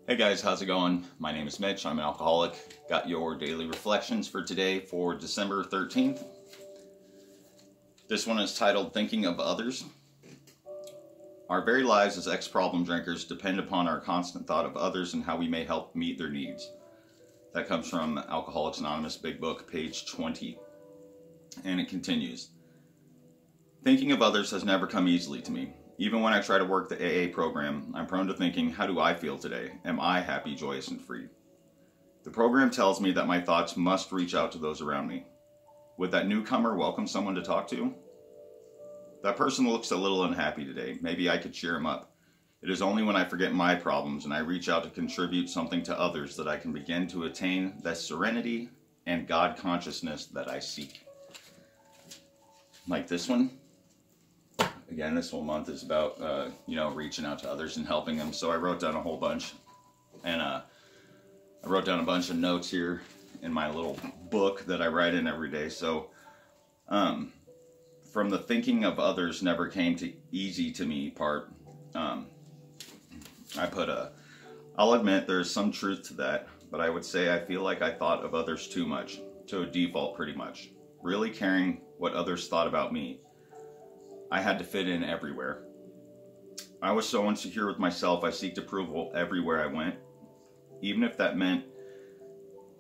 Hey guys, how's it going? My name is Mitch. I'm an alcoholic. Got your daily reflections for today for December 13th. This one is titled Thinking of Others. Our very lives as ex-problem drinkers depend upon our constant thought of others and how we may help meet their needs. That comes from Alcoholics Anonymous Big Book, page 20. And it continues. Thinking of others has never come easily to me. Even when I try to work the AA program, I'm prone to thinking, how do I feel today? Am I happy, joyous, and free? The program tells me that my thoughts must reach out to those around me. Would that newcomer welcome someone to talk to? That person looks a little unhappy today. Maybe I could cheer him up. It is only when I forget my problems and I reach out to contribute something to others that I can begin to attain that serenity and God consciousness that I seek. Like this one. Again, this whole month is about, reaching out to others and helping them. So I wrote down a whole bunch. And I wrote down a bunch of notes here in my little book that I write in every day. So from the thinking of others never came to easy to me part, I put I'll admit there's some truth to that, but I would say I feel like I thought of others too much, to a default pretty much. Really caring what others thought about me. I had to fit in everywhere. I was so insecure with myself, I seeked approval everywhere I went. Even if that meant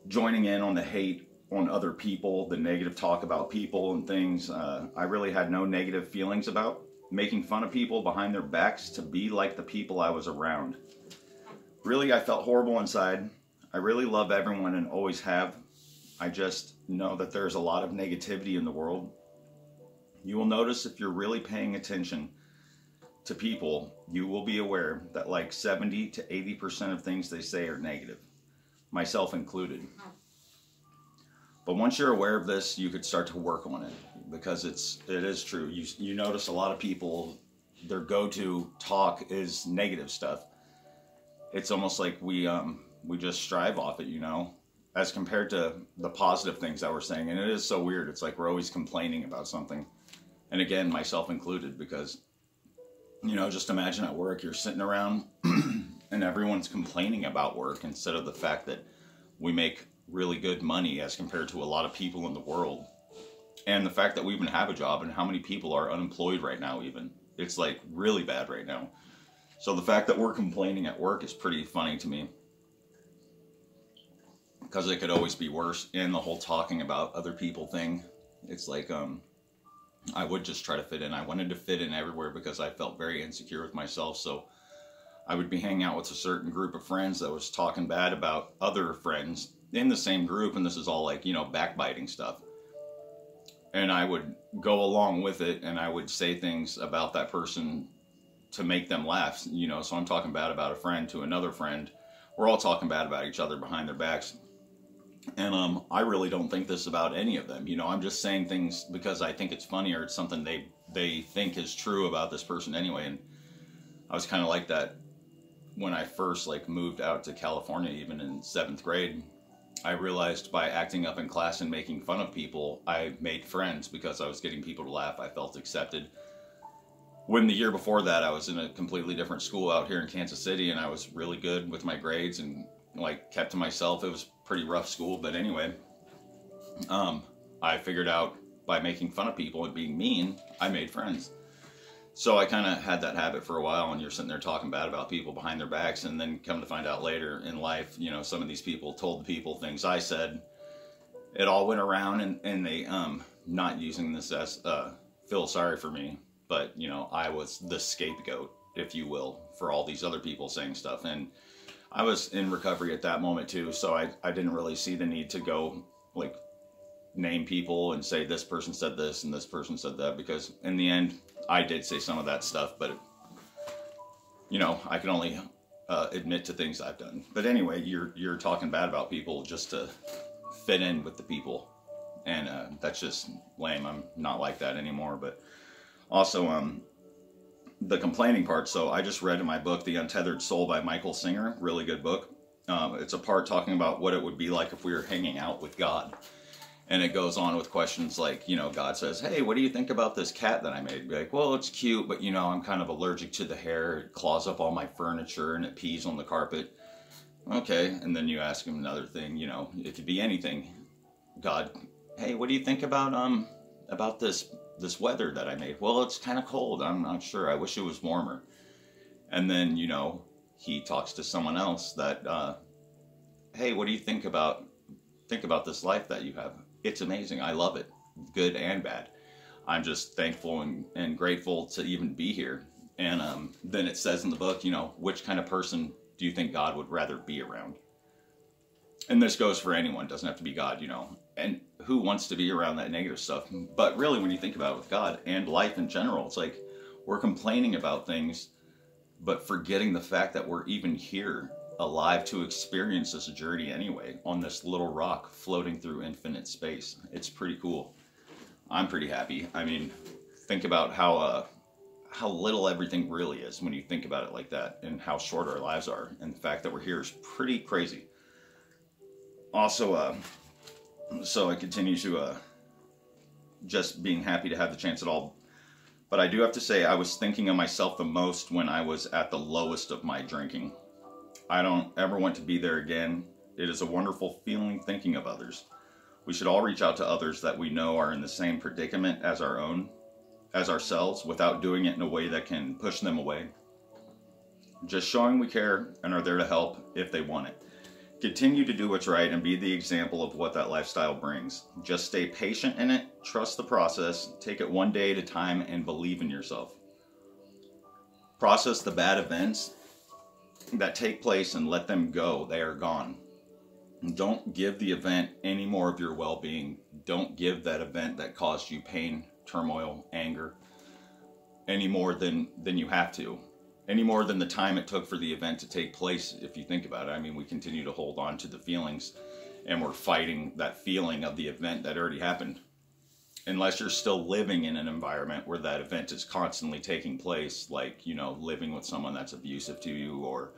joining in on the hate on other people, the negative talk about people and things I really had no negative feelings about. Making fun of people behind their backs to be like the people I was around. Really, I felt horrible inside. I really love everyone and always have. I just know that there's a lot of negativity in the world. You will notice if you're really paying attention to people, you will be aware that like 70 to 80% of things they say are negative, myself included. But once you're aware of this, you could start to work on it because it is true. You notice a lot of people, their go-to talk is negative stuff. It's almost like we just strive off it, as compared to the positive things that we're saying. And it is so weird. It's like we're always complaining about something. And again, myself included, because, just imagine at work, you're sitting around and everyone's complaining about work instead of the fact that we make really good money as compared to a lot of people in the world. And the fact that we even have a job and how many people are unemployed right now even. It's like really bad right now. So the fact that we're complaining at work is pretty funny to me. Because it could always be worse. And the whole talking about other people thing. It's like, I would just try to fit in. I wanted to fit in everywhere because I felt very insecure with myself. So I would be hanging out with a certain group of friends that was talking bad about other friends in the same group. And this is all like, backbiting stuff. And I would go along with it and I would say things about that person to make them laugh. So I'm talking bad about a friend to another friend. We're all talking bad about each other behind their backs. And I really don't think this about any of them. I'm just saying things because I think it's funny or it's something they think is true about this person anyway. And I was kind of like that when I first moved out to California, even in 7th grade. I realized by acting up in class and making fun of people, I made friends because I was getting people to laugh. I felt accepted. When the year before that, I was in a completely different school out here in Kansas City, and I was really good with my grades and kept to myself. It was pretty rough school, but anyway, I figured out by making fun of people and being mean, I made friends. So I kind of had that habit for a while, and you're sitting there talking bad about people behind their backs, and then come to find out later in life, some of these people told the people things I said. It all went around, and they, not using this as, feel sorry for me, but, I was the scapegoat, if you will, for all these other people saying stuff. And I was in recovery at that moment too, so I didn't really see the need to go, name people and say this person said this and this person said that, because in the end, I did say some of that stuff, but, I can only admit to things I've done. But anyway, you're talking bad about people just to fit in with the people, and that's just lame. I'm not like that anymore. But also, the complaining part. So I just read in my book, The Untethered Soul by Michael Singer, really good book. It's a part talking about what it would be like if we were hanging out with God. And it goes on with questions like, God says, hey, what do you think about this cat that I made? Be like, well, it's cute, but I'm kind of allergic to the hair. It claws up all my furniture and it pees on the carpet. Okay, and then you ask him another thing, you know, it could be anything. God, hey, what do you think about this weather that I made? Well, it's kind of cold. I'm not sure. I wish it was warmer. And then, you know, he talks to someone else that, hey, what do you think about this life that you have? It's amazing. I love it, good and bad. I'm just thankful and grateful to even be here. And then it says in the book, you know, which kind of person do you think God would rather be around? And this goes for anyone, it doesn't have to be God, you know. And who wants to be around that negative stuff? But really, when you think about it with God and life in general, it's like we're complaining about things, but forgetting the fact that we're even here, alive to experience this journey anyway, on this little rock floating through infinite space. It's pretty cool. I'm pretty happy. I mean, think about how little everything really is when you think about it like that, and how short our lives are, and the fact that we're here is pretty crazy. Also, so I continue to just being happy to have the chance at all. But I do have to say, I was thinking of myself the most when I was at the lowest of my drinking. I don't ever want to be there again. It is a wonderful feeling thinking of others. We should all reach out to others that we know are in the same predicament as ourselves, without doing it in a way that can push them away. Just showing we care and are there to help if they want it. Continue to do what's right and be the example of what that lifestyle brings. Just stay patient in it, trust the process, take it one day at a time, and believe in yourself. Process the bad events that take place and let them go. They are gone. Don't give the event any more of your well-being. Don't give that event that caused you pain, turmoil, anger, any more than you have to. Any more than the time it took for the event to take place, if you think about it. I mean, we continue to hold on to the feelings, and we're fighting that feeling of the event that already happened. Unless you're still living in an environment where that event is constantly taking place, like, you know, living with someone that's abusive to you, or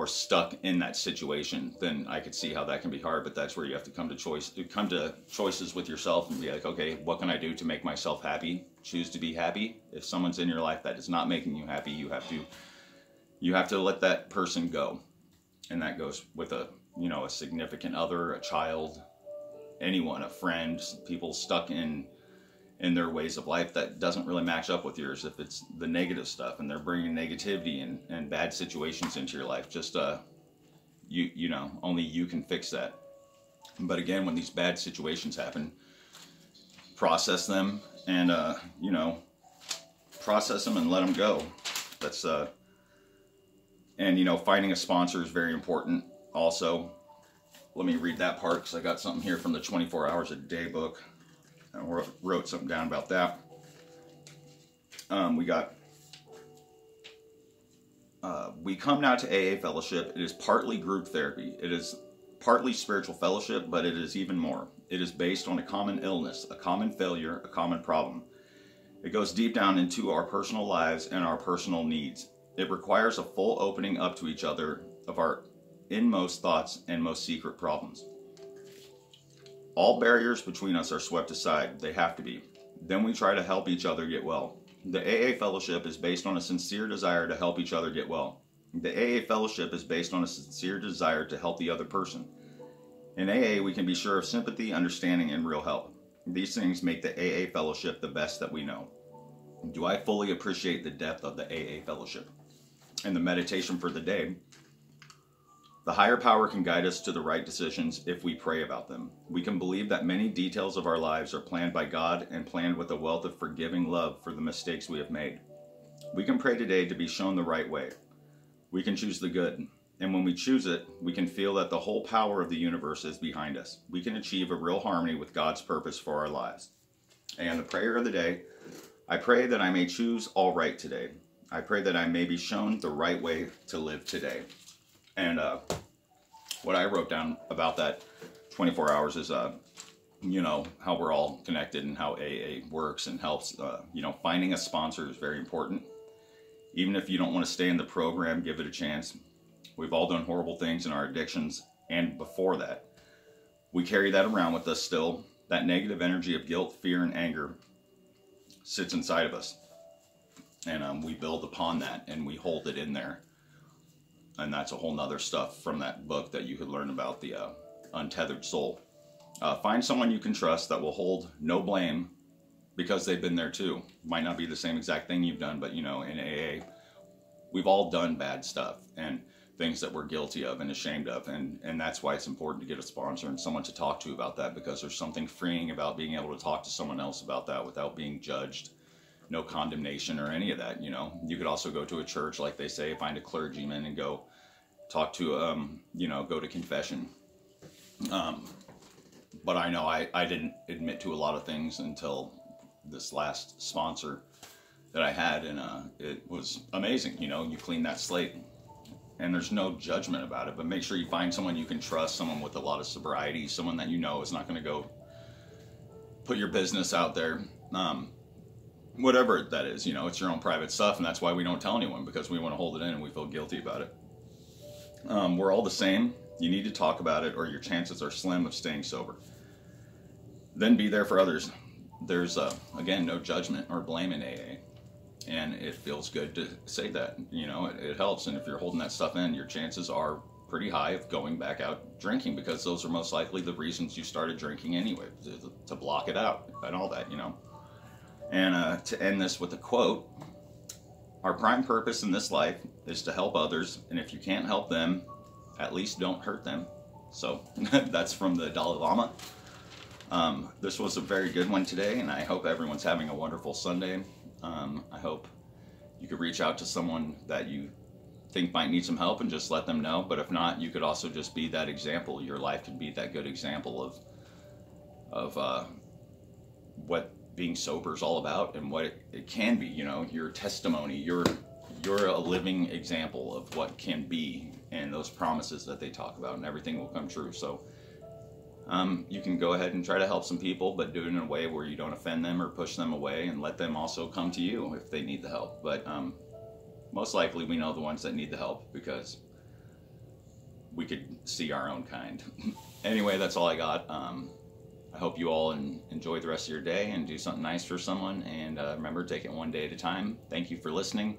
stuck in that situation, then I could see how that can be hard. But that's where you have to come to choices with yourself and be like, okay, what can I do to make myself happy? Choose to be happy. If someone's in your life that is not making you happy, you have to let that person go. And that goes with a significant other, a child, anyone, a friend, people stuck in their ways of life that doesn't really match up with yours. If it's the negative stuff and they're bringing negativity and bad situations into your life, just only you can fix that. But again, when these bad situations happen, process them and process them and let them go. That's and finding a sponsor is very important also. Let me read that part, because I got something here from the 24 Hours a Day book. I wrote something down about that. We come now to AA fellowship. It is partly group therapy. It is partly spiritual fellowship, but it is even more. It is based on a common illness, a common failure, a common problem. It goes deep down into our personal lives and our personal needs. It requires a full opening up to each other of our inmost thoughts and most secret problems. All barriers between us are swept aside. They have to be. Then we try to help each other get well. The AA fellowship is based on a sincere desire to help each other get well. The AA fellowship is based on a sincere desire to help the other person. In AA, we can be sure of sympathy, understanding, and real help. These things make the AA fellowship the best that we know. Do I fully appreciate the depth of the AA fellowship? And the meditation for the day: the higher power can guide us to the right decisions if we pray about them. We can believe that many details of our lives are planned by God and planned with a wealth of forgiving love for the mistakes we have made. We can pray today to be shown the right way. We can choose the good. And when we choose it, we can feel that the whole power of the universe is behind us. We can achieve a real harmony with God's purpose for our lives. And the prayer of the day: I pray that I may choose all right today. I pray that I may be shown the right way to live today. And what I wrote down about that 24 hours is, how we're all connected and how AA works and helps. Finding a sponsor is very important. Even if you don't want to stay in the program, give it a chance. We've all done horrible things in our addictions, and before that, we carry that around with us still. That negative energy of guilt, fear, and anger sits inside of us. And we build upon that, and we hold it in there. And that's a whole nother stuff from that book that you could learn about, the Untethered Soul. Find someone you can trust that will hold no blame because they've been there too. Might not be the same exact thing you've done, but you know, in AA, we've all done bad stuff and things that we're guilty of and ashamed of. And that's why it's important to get a sponsor and someone to talk to about that, because there's something freeing about being able to talk to someone else about that without being judged. No condemnation or any of that, you know. You could also go to a church, like they say, find a clergyman and go talk to, you know, go to confession. But I know I didn't admit to a lot of things until this last sponsor that I had, and it was amazing. You know, you clean that slate, and there's no judgment about it. But make sure you find someone you can trust, someone with a lot of sobriety, someone that you know is not going to go put your business out there. Whatever that is, you know, it's your own private stuff, and that's why we don't tell anyone, because we want to hold it in and we feel guilty about it. We're all the same. You need to talk about it, or your chances are slim of staying sober. Then be there for others. There's, again, no judgment or blame in AA, and it feels good to say that. You know, it helps, and if you're holding that stuff in, your chances are pretty high of going back out drinking, because those are most likely the reasons you started drinking anyway, to block it out and all that, you know. And to end this with a quote, our prime purpose in this life is to help others, and if you can't help them, at least don't hurt them. So that's from the Dalai Lama. This was a very good one today, and I hope everyone's having a wonderful Sunday. I hope you could reach out to someone that you think might need some help and just let them know. But if not, you could also just be that example. Your life could be that good example of what being sober is all about, and what it can be. You know, your testimony, you're a living example of what can be, and those promises that they talk about, and everything will come true. So you can go ahead and try to help some people, but do it in a way where you don't offend them or push them away, and let them also come to you if they need the help. But most likely we know the ones that need the help, because we could see our own kind. Anyway, that's all I got. I hope you all enjoy the rest of your day and do something nice for someone. And remember, take it one day at a time. Thank you for listening.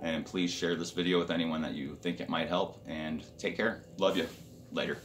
And please share this video with anyone that you think it might help. And take care. Love you. Later.